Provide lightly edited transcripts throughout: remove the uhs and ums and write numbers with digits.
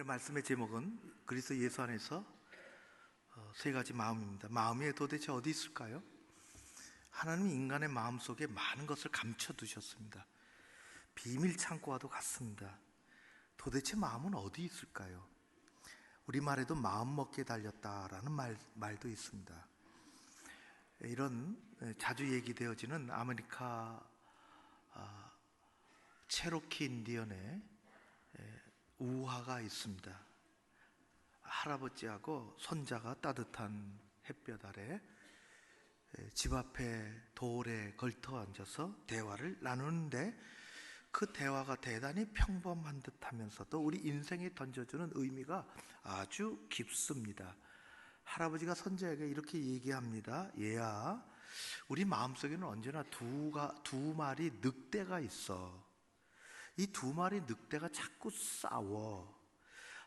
오늘의 말씀의 제목은 그리스도 예수 안에서 세 가지 마음입니다. 마음이 도대체 어디 있을까요? 하나님이 인간의 마음 속에 많은 것을 감춰두셨습니다. 비밀 창고와도 같습니다. 도대체 마음은 어디 있을까요? 우리말에도 마음 먹기에 달렸다라는 말도 있습니다. 이런 자주 얘기되어지는 아메리카 체로키 인디언의 우화가 있습니다. 할아버지하고 손자가 따뜻한 햇볕 아래 집 앞에 돌에 걸터 앉아서 대화를 나누는데, 그 대화가 대단히 평범한 듯 하면서도 우리 인생에 던져주는 의미가 아주 깊습니다. 할아버지가 손자에게 이렇게 얘기합니다. 얘야, 우리 마음속에는 언제나 두 마리 늑대가 있어. 이 두 마리 늑대가 자꾸 싸워.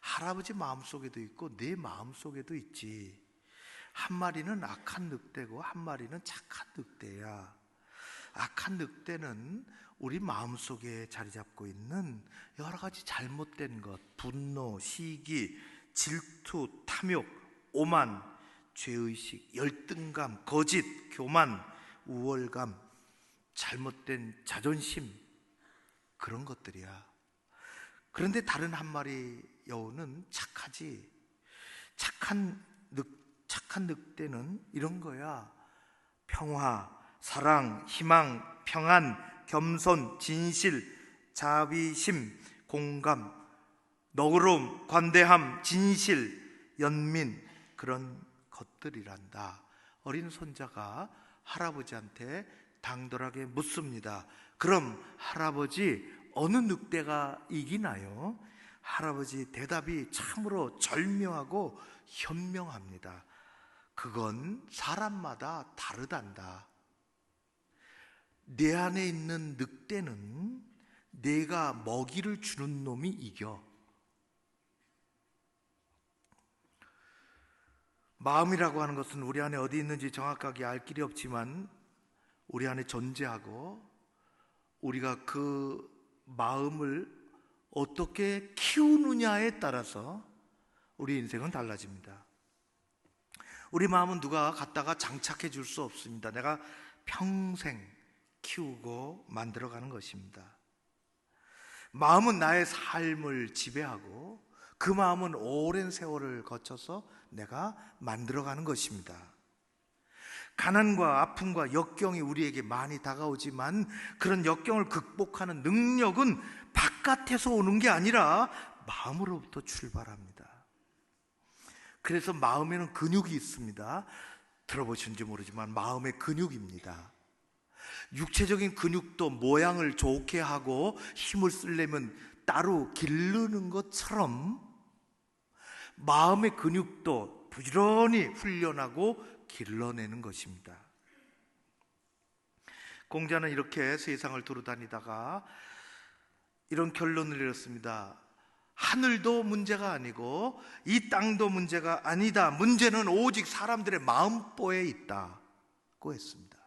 할아버지 마음속에도 있고 내 마음속에도 있지. 한 마리는 악한 늑대고 한 마리는 착한 늑대야. 악한 늑대는 우리 마음속에 자리 잡고 있는 여러 가지 잘못된 것, 분노, 시기, 질투, 탐욕, 오만, 죄의식, 열등감, 거짓, 교만, 우월감, 잘못된 자존심, 그런 것들이야. 그런데 다른 한 마리 여우는 착하지. 착한 늑대는 이런 거야. 평화, 사랑, 희망, 평안, 겸손, 진실, 자비심, 공감, 너그러움, 관대함, 진실, 연민, 그런 것들이란다. 어린 손자가 할아버지한테 당돌하게 묻습니다. 그럼 할아버지, 어느 늑대가 이기나요? 할아버지 대답이 참으로 절묘하고 현명합니다. 그건 사람마다 다르단다. 내 안에 있는 늑대는 내가 먹이를 주는 놈이 이겨. 마음이라고 하는 것은 우리 안에 어디 있는지 정확하게 알 길이 없지만 우리 안에 존재하고, 우리가 그 마음을 어떻게 키우느냐에 따라서 우리 인생은 달라집니다. 우리 마음은 누가 갖다가 장착해 줄 수 없습니다. 내가 평생 키우고 만들어가는 것입니다. 마음은 나의 삶을 지배하고 그 마음은 오랜 세월을 거쳐서 내가 만들어가는 것입니다. 가난과 아픔과 역경이 우리에게 많이 다가오지만 그런 역경을 극복하는 능력은 바깥에서 오는 게 아니라 마음으로부터 출발합니다. 그래서 마음에는 근육이 있습니다. 들어보셨는지 모르지만 마음의 근육입니다. 육체적인 근육도 모양을 좋게 하고 힘을 쓰려면 따로 기르는 것처럼 마음의 근육도 부지런히 훈련하고 길러내는 것입니다. 공자는 이렇게 세상을 두루다니다가 이런 결론을 내렸습니다. 하늘도 문제가 아니고 이 땅도 문제가 아니다. 문제는 오직 사람들의 마음보에 있다고 했습니다.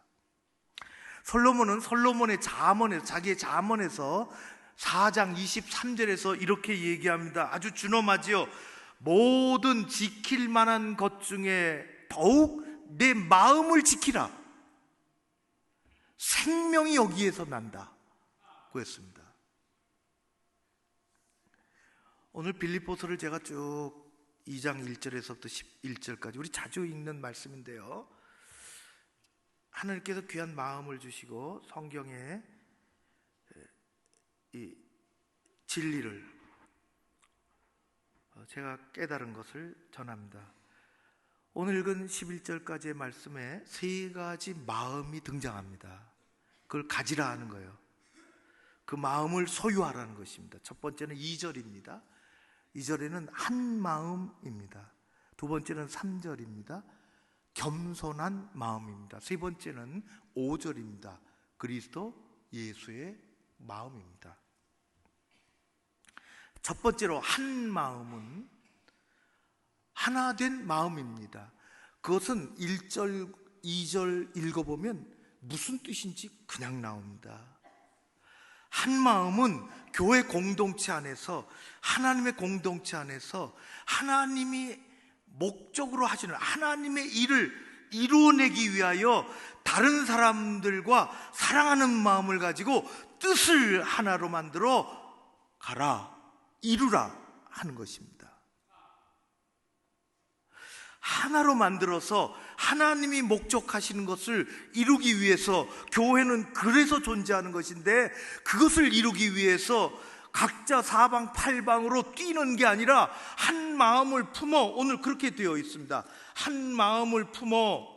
솔로몬은 솔로몬의 잠언에서, 자기의 잠언에서 4장 23절에서 이렇게 얘기합니다. 아주 준엄하지요. 모든 지킬 만한 것 중에 더욱 내 마음을 지키라. 생명이 여기에서 난다고 했습니다. 오늘 빌립보서를 제가 쭉 2장 1절에서부터 11절까지 우리 자주 읽는 말씀인데요, 하나님께서 귀한 마음을 주시고 성경의 이 진리를 제가 깨달은 것을 전합니다. 오늘 읽은 11절까지의 말씀에 세 가지 마음이 등장합니다. 그걸 가지라 하는 거예요. 그 마음을 소유하라는 것입니다. 첫 번째는 2절입니다. 2절에는 한 마음입니다. 두 번째는 3절입니다. 겸손한 마음입니다. 세 번째는 5절입니다. 그리스도 예수의 마음입니다. 첫 번째로 한 마음은 하나된 마음입니다. 그것은 1절, 2절 읽어보면 무슨 뜻인지 그냥 나옵니다. 한 마음은 교회 공동체 안에서, 하나님의 공동체 안에서 하나님이 목적으로 하시는 하나님의 일을 이루어내기 위하여 다른 사람들과 사랑하는 마음을 가지고 뜻을 하나로 만들어 가라, 이루라 하는 것입니다. 하나로 만들어서 하나님이 목적하시는 것을 이루기 위해서, 교회는 그래서 존재하는 것인데, 그것을 이루기 위해서 각자 사방팔방으로 뛰는 게 아니라 한 마음을 품어, 오늘 그렇게 되어 있습니다. 한 마음을 품어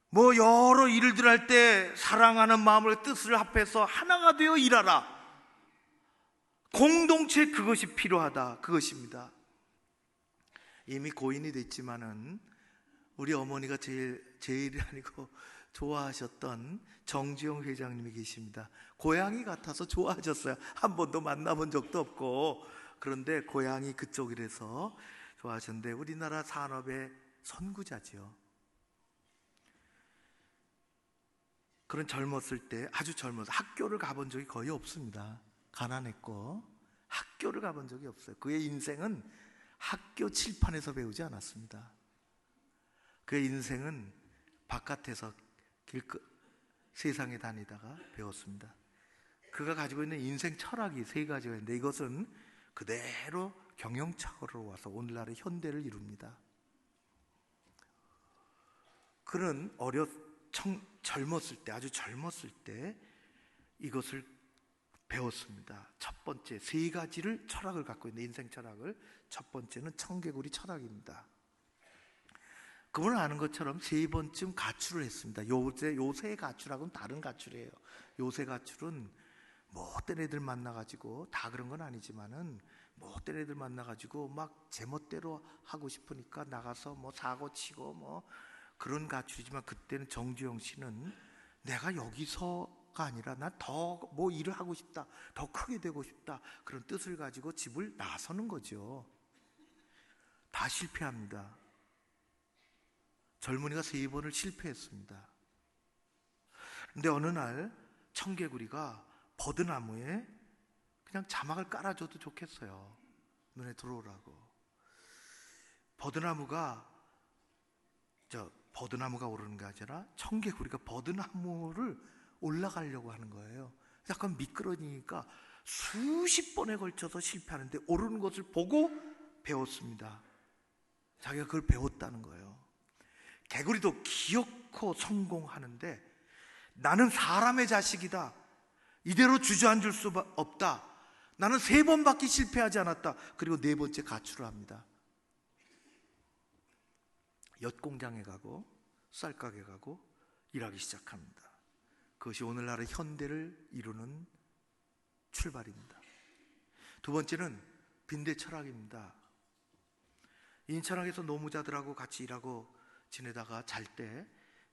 뭐 여러 일들 할 때 사랑하는 마음을, 뜻을 합해서 하나가 되어 일하라. 공동체, 그것이 필요하다, 그것입니다. 이미 고인이 됐지만은 우리 어머니가 제일 아니고 좋아하셨던 정지용 회장님이 계십니다. 고향이 같아서 좋아하셨어요. 한 번도 만나본 적도 없고, 그런데 고향이 그쪽이라서 좋아하셨는데, 우리나라 산업의 선구자지요. 그런 젊었을 때, 아주 젊어서 학교를 가본 적이 거의 없습니다. 가난했고 학교를 가본 적이 없어요. 그의 인생은 학교 칠판에서 배우지 않았습니다. 그의 인생은 바깥에서 세상에 다니다가 배웠습니다. 그가 가지고 있는 인생 철학이 세 가지가 있는데, 이것은 그대로 경영착오로 와서 오늘날의 현대를 이룹니다. 그는 젊었을 때, 아주 젊었을 때 이것을 배웠습니다. 첫 번째, 세 가지를 철학을 갖고 있는 인생 철학을, 첫 번째는 청개구리 철학입니다. 그분은 아는 것처럼 세 번쯤 가출을 했습니다. 요새 가출하고는 다른 가출이에요. 요새 가출은 못된 애들 만나가지고, 다 그런 건 아니지만은 못된 애들 만나가지고 막 제멋대로 하고 싶으니까 나가서 뭐 사고 치고 뭐 그런 가출이지만, 그때는 정주영 씨는 내가 여기서가 아니라 난 더 뭐 일을 하고 싶다, 더 크게 되고 싶다, 그런 뜻을 가지고 집을 나서는 거죠. 다 실패합니다. 젊은이가 3번을 실패했습니다. 근데 어느 날 청개구리가 버드나무에 그냥 자막을 깔아줘도 좋겠어요. 눈에 들어오라고. 버드나무가 오르는 게 아니라 청개구리가 버드나무를 올라가려고 하는 거예요. 약간 미끄러지니까 수십 번에 걸쳐서 실패하는데, 오르는 것을 보고 배웠습니다. 자기가 그걸 배웠다는 거예요. 개구리도 기어코 성공하는데, 나는 사람의 자식이다, 이대로 주저앉을 수 없다, 나는 3번밖에 실패하지 않았다. 그리고 4번째 가출을 합니다. 엿공장에 가고 쌀가게 가고 일하기 시작합니다. 그것이 오늘날의 현대를 이루는 출발입니다. 두 번째는 빈대 철학입니다. 인천항에서 노무자들하고 같이 일하고 지내다가 잘 때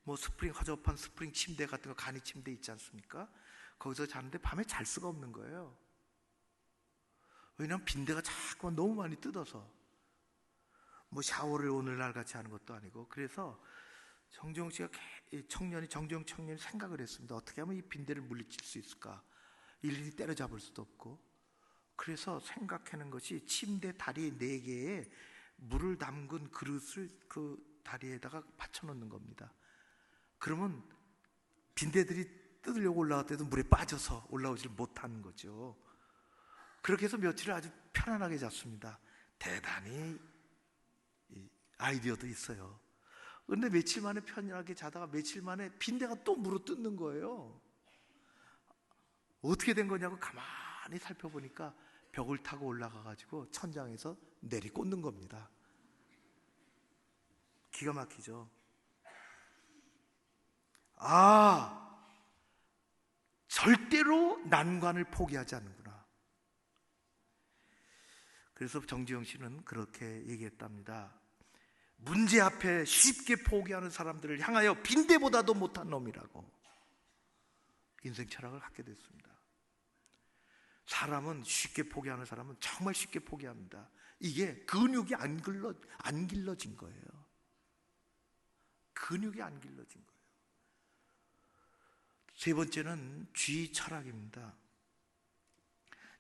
뭐 허접한 스프링 침대 같은 거, 간이 침대 있지 않습니까? 거기서 자는데 밤에 잘 수가 없는 거예요. 왜냐하면 빈대가 자꾸 너무 많이 뜯어서, 뭐 샤워를 오늘날 같이 하는 것도 아니고. 그래서 정지용 청년이 생각을 했습니다. 어떻게 하면 이 빈대를 물리칠 수 있을까? 일일이 때려잡을 수도 없고. 그래서 생각하는 것이, 침대 다리 4개에 물을 담근 그릇을 그 다리에다가 받쳐놓는 겁니다. 그러면 빈대들이 뜯으려고 올라갈 때도 물에 빠져서 올라오질 못하는 거죠. 그렇게 해서 며칠을 아주 편안하게 잤습니다. 대단히 아이디어도 있어요. 그런데 며칠 만에 편안하게 자다가 며칠 만에 빈대가 또 물어 뜯는 거예요. 어떻게 된 거냐고 가만히 살펴보니까 벽을 타고 올라가가지고 천장에서 내리꽂는 겁니다. 기가 막히죠. 절대로 난관을 포기하지 않는구나. 그래서 정지영 씨는 그렇게 얘기했답니다. 문제 앞에 쉽게 포기하는 사람들을 향하여 빈대보다도 못한 놈이라고 인생 철학을 갖게 됐습니다. 사람은 쉽게 포기하는 사람은 정말 쉽게 포기합니다. 이게 근육이 안 길러진 거예요. 근육이 안 길러진 거예요. 세 번째는 쥐 철학입니다.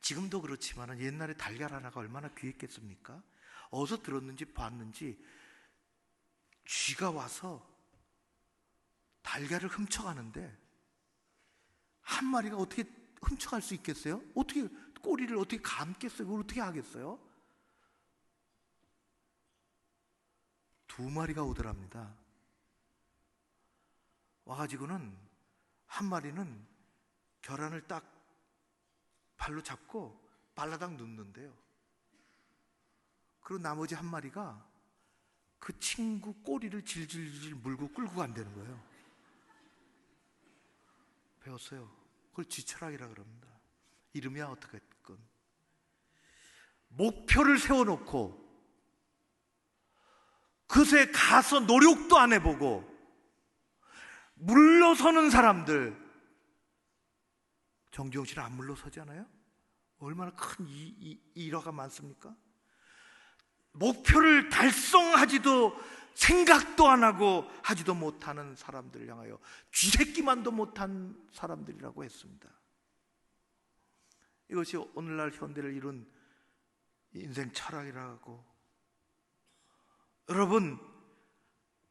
지금도 그렇지만 옛날에 달걀 하나가 얼마나 귀했겠습니까? 어디서 들었는지 봤는지 쥐가 와서 달걀을 훔쳐가는데 한 마리가 어떻게 훔쳐갈 수 있겠어요? 어떻게 꼬리를 어떻게 감겠어요? 그걸 어떻게 하겠어요? 두 마리가 오더랍니다. 와가지고는 한 마리는 계란을 딱 발로 잡고 발라당 눕는데요. 그리고 나머지 한 마리가 그 친구 꼬리를 질질질 물고 끌고 간다는 거예요. 배웠어요. 그걸 쥐철학이라 그럽니다. 이름이야 어떻겠건. 목표를 세워놓고 그것에 가서 노력도 안 해보고 물러서는 사람들, 정주영 씨는 안 물러서잖아요? 얼마나 큰 일화가 많습니까? 목표를 달성하지도 생각도 안 하고 하지도 못하는 사람들을 향하여 쥐새끼만도 못한 사람들이라고 했습니다. 이것이 오늘날 현대를 이룬 인생 철학이라고. 여러분,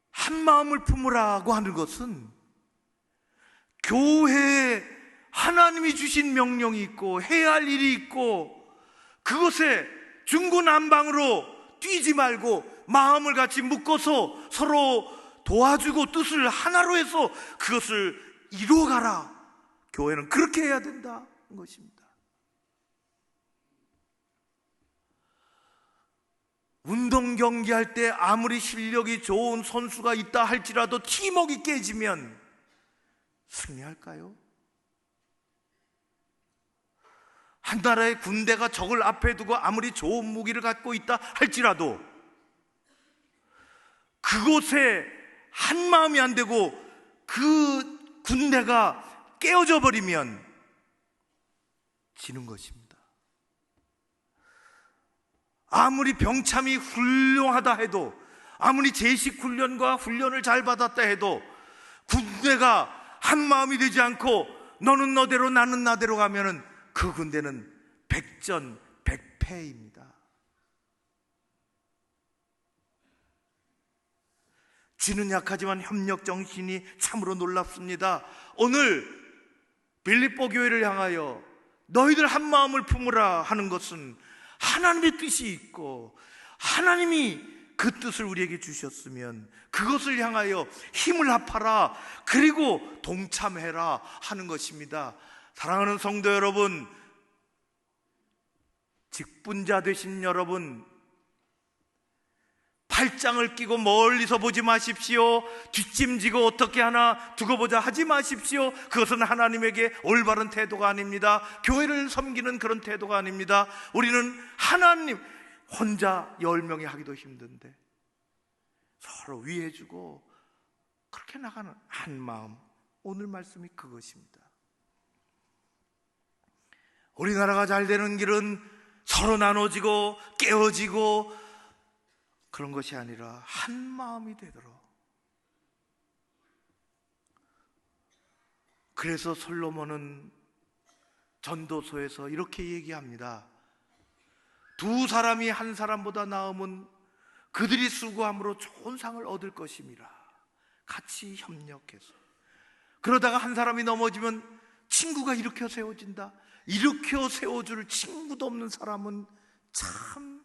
한 마음을 품으라고 하는 것은 교회에 하나님이 주신 명령이 있고 해야 할 일이 있고 그것에 중구난방으로 뛰지 말고 마음을 같이 묶어서 서로 도와주고 뜻을 하나로 해서 그것을 이루어가라. 교회는 그렇게 해야 된다는 것입니다. 운동 경기할 때 아무리 실력이 좋은 선수가 있다 할지라도 팀워크가 깨지면 승리할까요? 한 나라의 군대가 적을 앞에 두고 아무리 좋은 무기를 갖고 있다 할지라도 그곳에 한 마음이 안 되고 그 군대가 깨어져 버리면 지는 것입니다. 아무리 병참이 훌륭하다 해도, 아무리 제식 훈련과 훈련을 잘 받았다 해도 군대가 한 마음이 되지 않고 너는 너대로 나는 나대로 가면은 그 군대는 백전백패입니다. 쥐는 약하지만 협력 정신이 참으로 놀랍습니다. 오늘 빌립보 교회를 향하여 너희들 한 마음을 품으라 하는 것은 하나님의 뜻이 있고 하나님이 그 뜻을 우리에게 주셨으면 그것을 향하여 힘을 합하라, 그리고 동참해라 하는 것입니다. 사랑하는 성도 여러분, 직분자 되신 여러분, 팔짱을 끼고 멀리서 보지 마십시오. 뒷짐지고 어떻게 하나 두고 보자 하지 마십시오. 그것은 하나님에게 올바른 태도가 아닙니다. 교회를 섬기는 그런 태도가 아닙니다. 우리는 하나님 혼자 10명이 하기도 힘든데 서로 위해주고 그렇게 나가는 한 마음, 오늘 말씀이 그것입니다. 우리나라가 잘 되는 길은 서로 나눠지고 깨어지고 그런 것이 아니라 한 마음이 되도록. 그래서 솔로몬은 전도서에서 이렇게 얘기합니다. 두 사람이 한 사람보다 나으면 그들이 수고함으로 좋은 상을 얻을 것임이라. 같이 협력해서. 그러다가 한 사람이 넘어지면 친구가 일으켜 세워진다. 일으켜 세워줄 친구도 없는 사람은 참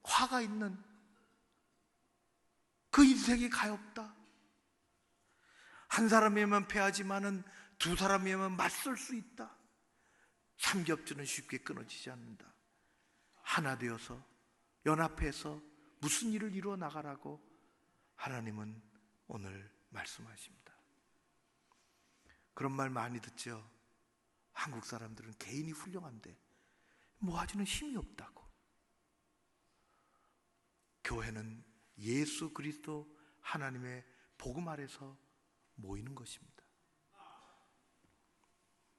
화가 있는, 그 인생이 가엾다. 한 사람이면 패하지만은 두 사람이면 맞설 수 있다. 삼겹줄은 쉽게 끊어지지 않는다. 하나 되어서 연합해서 무슨 일을 이루어 나가라고 하나님은 오늘 말씀하십니다. 그런 말 많이 듣죠. 한국 사람들은 개인이 훌륭한데 모아주는 힘이 없다고. 교회는 예수 그리스도 하나님의 복음 아래서 모이는 것입니다.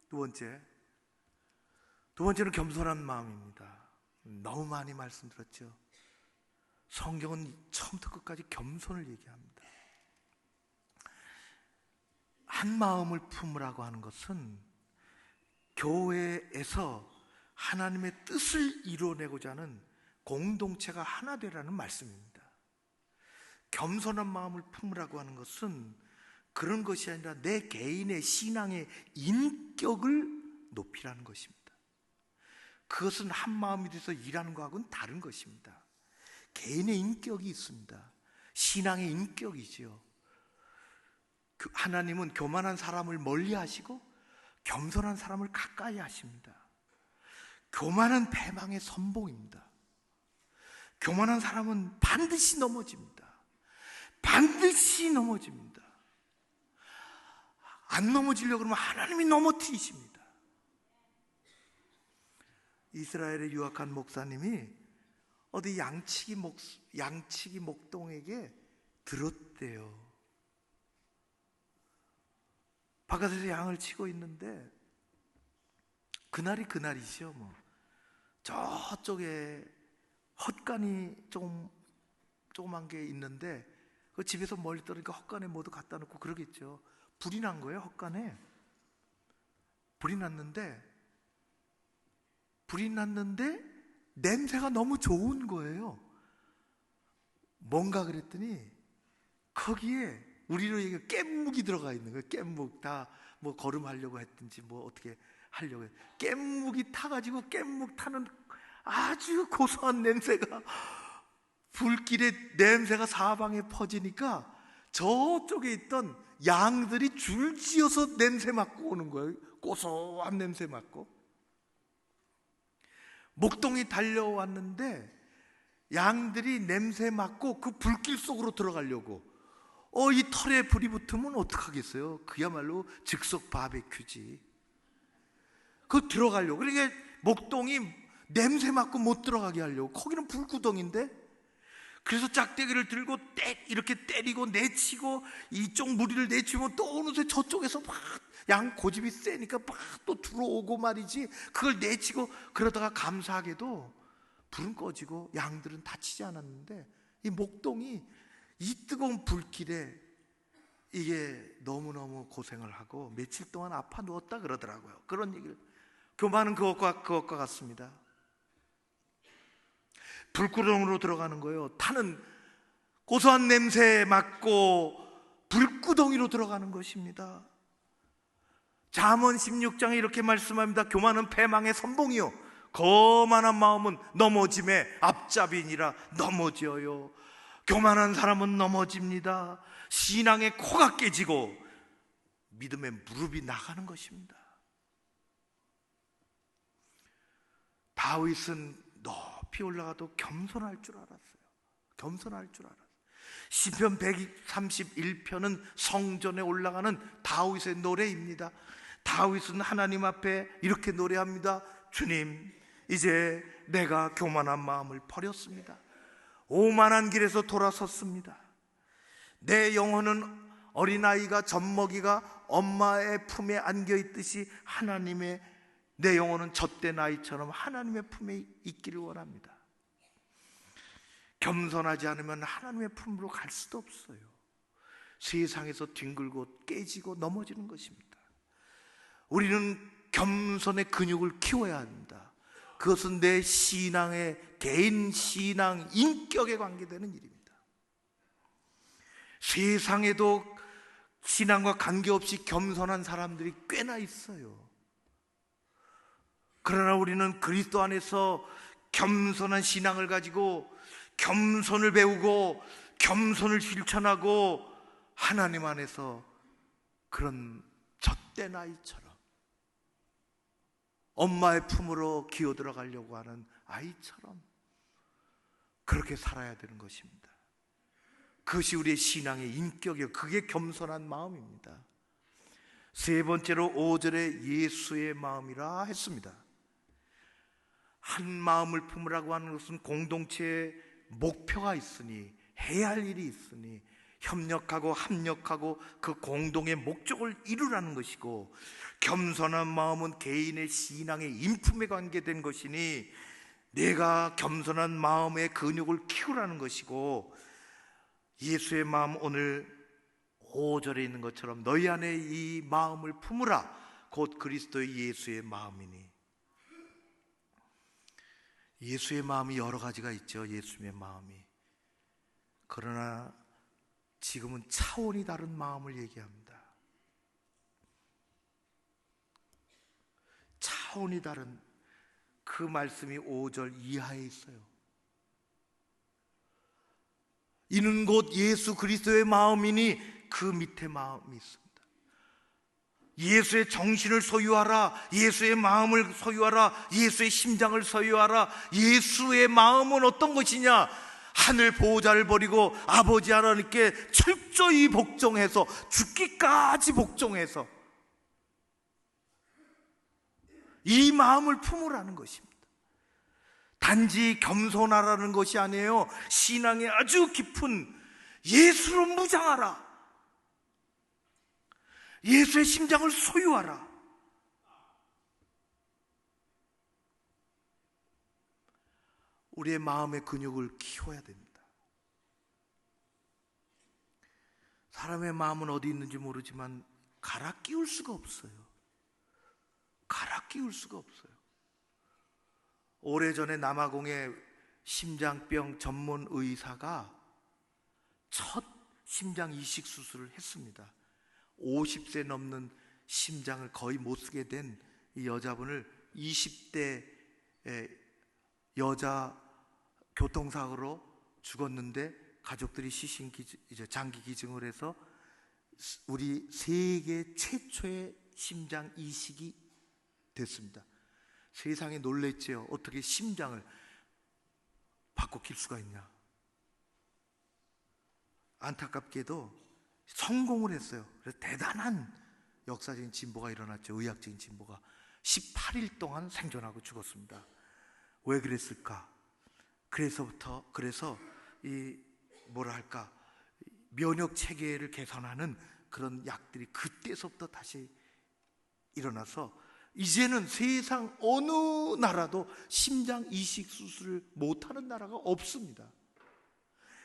두 번째는 겸손한 마음입니다. 너무 많이 말씀드렸죠. 성경은 처음부터 끝까지 겸손을 얘기합니다. 한 마음을 품으라고 하는 것은 교회에서 하나님의 뜻을 이루어내고자 하는 공동체가 하나 되라는 말씀입니다. 겸손한 마음을 품으라고 하는 것은 그런 것이 아니라 내 개인의 신앙의 인격을 높이라는 것입니다. 그것은 한 마음이 돼서 일하는 것하고는 다른 것입니다. 개인의 인격이 있습니다. 신앙의 인격이지요. 하나님은 교만한 사람을 멀리 하시고 겸손한 사람을 가까이 하십니다. 교만은 패망의 선봉입니다. 교만한 사람은 반드시 넘어집니다. 반드시 넘어집니다. 안 넘어지려고 그러면 하나님이 넘어뜨리십니다. 이스라엘에 유학한 목사님이 어디 양치기 목동에게 들었대요. 바깥에서 양을 치고 있는데 그날이 그날이죠. 저쪽에 헛간이 조그만 게 있는데 그 집에서 멀리 떨어지니까 헛간에 모두 갖다 놓고 그러겠죠. 불이 난 거예요. 헛간에 불이 났는데 냄새가 너무 좋은 거예요. 뭔가 그랬더니 거기에 우리로 얘기해 깻묵이 들어가 있는 거예요. 깻묵 다 뭐 거름하려고 했든지 뭐 어떻게 하려고 했. 깻묵이 타가지고 깻묵 타는 아주 고소한 냄새가 불길에 냄새가 사방에 퍼지니까 저쪽에 있던 양들이 줄지어서 냄새 맡고 오는 거예요. 고소한 냄새 맡고. 목동이 달려왔는데 양들이 냄새 맡고 그 불길 속으로 들어가려고. 이 털에 불이 붙으면 어떡하겠어요? 그야말로 즉석 바베큐지. 그 들어가려고. 그러니까 목동이 냄새 맡고 못 들어가게 하려고. 거기는 불구덩인데. 그래서 짝대기를 들고 이렇게 때리고 내치고 이쪽 무리를 내치면 또 어느새 저쪽에서 막 양 고집이 세니까 막 또 들어오고 말이지. 그걸 내치고 그러다가 감사하게도 불은 꺼지고 양들은 다치지 않았는데 이 목동이 이 뜨거운 불길에 이게 너무너무 고생을 하고 며칠 동안 아파 누웠다 그러더라고요. 그런 얘기를. 교만은 그것과 같습니다. 불구덩으로 들어가는 거예요. 타는 고소한 냄새 맡고 불구덩이로 들어가는 것입니다. 잠언 16장에 이렇게 말씀합니다. 교만은 패망의 선봉이요 거만한 마음은 넘어짐의 앞잡이니라. 넘어져요. 교만한 사람은 넘어집니다. 신앙의 코가 깨지고 믿음의 무릎이 나가는 것입니다. 다윗은 높이 올라가도 겸손할 줄 알았어요. 겸손할 줄 알았어요. 시편 131편은 성전에 올라가는 다윗의 노래입니다. 다윗은 하나님 앞에 이렇게 노래합니다. 주님, 이제 내가 교만한 마음을 버렸습니다. 오만한 길에서 돌아섰습니다. 내 영혼은 어린아이가 젖먹이가 엄마의 품에 안겨있듯이 내 영혼은 젖된 아이처럼 하나님의 품에 있기를 원합니다. 겸손하지 않으면 하나님의 품으로 갈 수도 없어요. 세상에서 뒹굴고 깨지고 넘어지는 것입니다. 우리는 겸손의 근육을 키워야 합니다. 그것은 내 신앙의 개인 신앙 인격에 관계되는 일입니다. 세상에도 신앙과 관계없이 겸손한 사람들이 꽤나 있어요. 그러나 우리는 그리스도 안에서 겸손한 신앙을 가지고 겸손을 배우고 겸손을 실천하고 하나님 안에서 그런 젖된 아이처럼 엄마의 품으로 기어 들어가려고 하는 아이처럼 그렇게 살아야 되는 것입니다. 그것이 우리의 신앙의 인격이요, 그게 겸손한 마음입니다. 세 번째로 5절에 예수의 마음이라 했습니다. 한 마음을 품으라고 하는 것은 공동체의 목표가 있으니, 해야 할 일이 있으니 협력하고 합력하고 그 공동의 목적을 이루라는 것이고, 겸손한 마음은 개인의 신앙의 인품에 관계된 것이니 내가 겸손한 마음의 근육을 키우라는 것이고, 예수의 마음 오늘 5절에 있는 것처럼 너희 안에 이 마음을 품으라. 곧 그리스도의 예수의 마음이니. 예수의 마음이 여러 가지가 있죠. 예수의 마음이. 그러나 지금은 차원이 다른 마음을 얘기합니다. 차원이 다른 그 말씀이 5절 이하에 있어요. 이는 곧 예수 그리스도의 마음이니 그 밑에 마음이 있습니다. 예수의 정신을 소유하라. 예수의 마음을 소유하라. 예수의 심장을 소유하라. 예수의 마음은 어떤 것이냐? 하늘 보호자를 버리고 아버지 하나님께 철저히 복종해서 죽기까지 복종해서 이 마음을 품으라는 것입니다. 단지 겸손하라는 것이 아니에요. 신앙의 아주 깊은 예수로 무장하라. 예수의 심장을 소유하라. 우리의 마음의 근육을 키워야 됩니다. 사람의 마음은 어디 있는지 모르지만 갈아 끼울 수가 없어요. 갈아 끼울 수가 없어요. 오래전에 남아공의 심장병 전문 의사가 첫 심장 이식 수술을 했습니다. 50세 넘는 심장을 거의 못 쓰게 된 이 여자분을 20대 여자 교통사고로 죽었는데 가족들이 이제 장기 기증을 해서 우리 세계 최초의 심장 이식이 됐습니다. 세상에 놀랬지요. 어떻게 심장을 바꿔 낄 수가 있냐. 안타깝게도 성공을 했어요. 그래서 대단한 역사적인 진보가 일어났죠. 의학적인 진보가. 18일 동안 생존하고 죽었습니다. 왜 그랬을까? 그래서 이 면역 체계를 개선하는 그런 약들이 그때서부터 다시 일어나서 이제는 세상 어느 나라도 심장 이식 수술을 못하는 나라가 없습니다.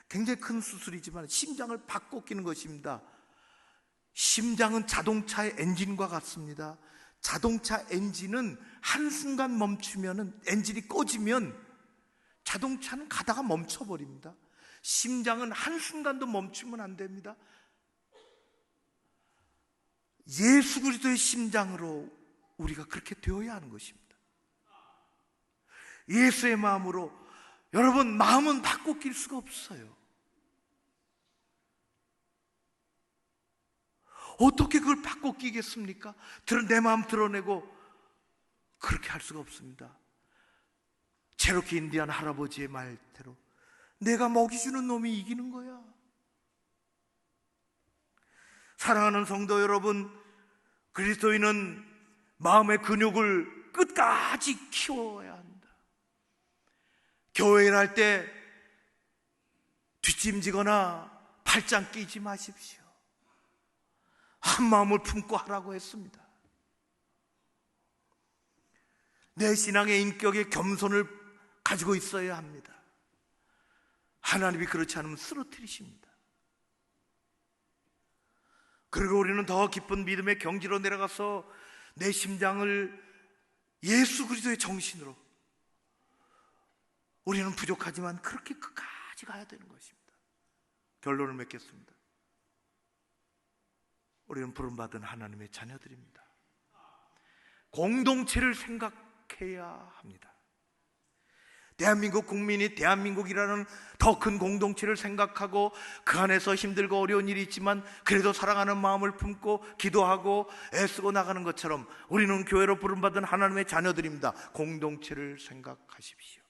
굉장히 큰 수술이지만 심장을 바꿔 끼는 것입니다. 심장은 자동차의 엔진과 같습니다. 자동차 엔진은 한순간 멈추면, 엔진이 꺼지면 자동차는 가다가 멈춰버립니다. 심장은 한순간도 멈추면 안 됩니다. 예수 그리스도의 심장으로 우리가 그렇게 되어야 하는 것입니다. 예수의 마음으로. 여러분, 마음은 바꿔 낄 수가 없어요. 어떻게 그걸 바꿔 끼겠습니까? 내 마음 드러내고 그렇게 할 수가 없습니다. 체로키 인디안 할아버지의 말대로 내가 먹이 주는 놈이 이기는 거야. 사랑하는 성도 여러분, 그리스도인은 마음의 근육을 끝까지 키워야 합니다. 교회 일할 때 뒷짐지거나 팔짱 끼지 마십시오. 한 마음을 품고 하라고 했습니다. 내 신앙의 인격의 겸손을 가지고 있어야 합니다. 하나님이 그렇지 않으면 쓰러뜨리십니다. 그리고 우리는 더 깊은 믿음의 경지로 내려가서 내 심장을 예수 그리스도의 정신으로, 우리는 부족하지만 그렇게 끝까지 가야 되는 것입니다. 결론을 맺겠습니다. 우리는 부름받은 하나님의 자녀들입니다. 공동체를 생각해야 합니다. 대한민국 국민이 대한민국이라는 더 큰 공동체를 생각하고 그 안에서 힘들고 어려운 일이 있지만 그래도 사랑하는 마음을 품고 기도하고 애쓰고 나가는 것처럼 우리는 교회로 부름받은 하나님의 자녀들입니다. 공동체를 생각하십시오.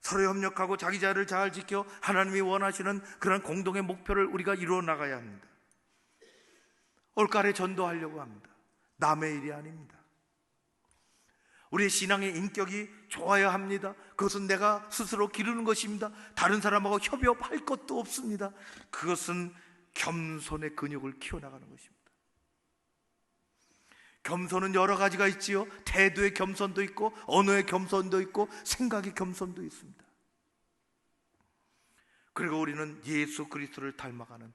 서로 협력하고 자기 자리를 잘 지켜 하나님이 원하시는 그런 공동의 목표를 우리가 이루어 나가야 합니다. 올가래 전도하려고 합니다. 남의 일이 아닙니다. 우리의 신앙의 인격이 좋아야 합니다. 그것은 내가 스스로 기르는 것입니다. 다른 사람하고 협업할 것도 없습니다. 그것은 겸손의 근육을 키워나가는 것입니다. 겸손은 여러 가지가 있지요. 태도의 겸손도 있고 언어의 겸손도 있고 생각의 겸손도 있습니다. 그리고 우리는 예수 그리스도를 닮아가는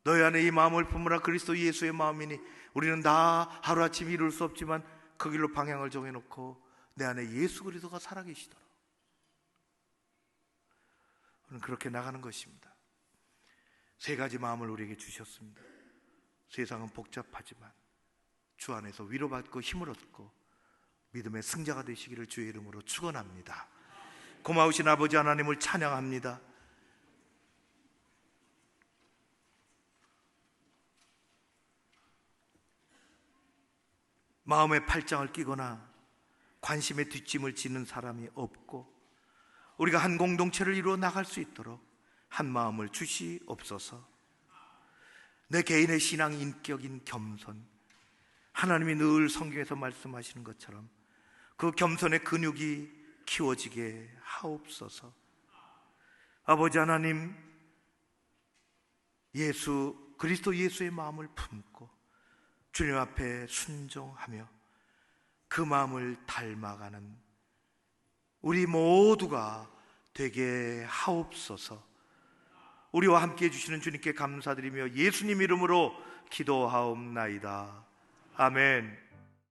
너희 안에 이 마음을 품으라. 그리스도 예수의 마음이니 우리는 다 하루아침 이룰 수 없지만 그 길로 방향을 정해놓고 내 안에 예수 그리스도가 살아계시도록 우리는 그렇게 나가는 것입니다. 세 가지 마음을 우리에게 주셨습니다. 세상은 복잡하지만 주 안에서 위로받고 힘을 얻고 믿음의 승자가 되시기를 주의 이름으로 축원합니다. 고마우신 아버지 하나님을 찬양합니다. 마음의 팔짱을 끼거나 관심의 뒷짐을 지는 사람이 없고 우리가 한 공동체를 이루어 나갈 수 있도록 한 마음을 주시옵소서. 내 개인의 신앙 인격인 겸손, 하나님이 늘 성경에서 말씀하시는 것처럼 그 겸손의 근육이 키워지게 하옵소서. 아버지 하나님, 그리스도 예수의 마음을 품고 주님 앞에 순종하며 그 마음을 닮아가는 우리 모두가 되게 하옵소서. 우리와 함께 해주시는 주님께 감사드리며 예수님 이름으로 기도하옵나이다. 아멘.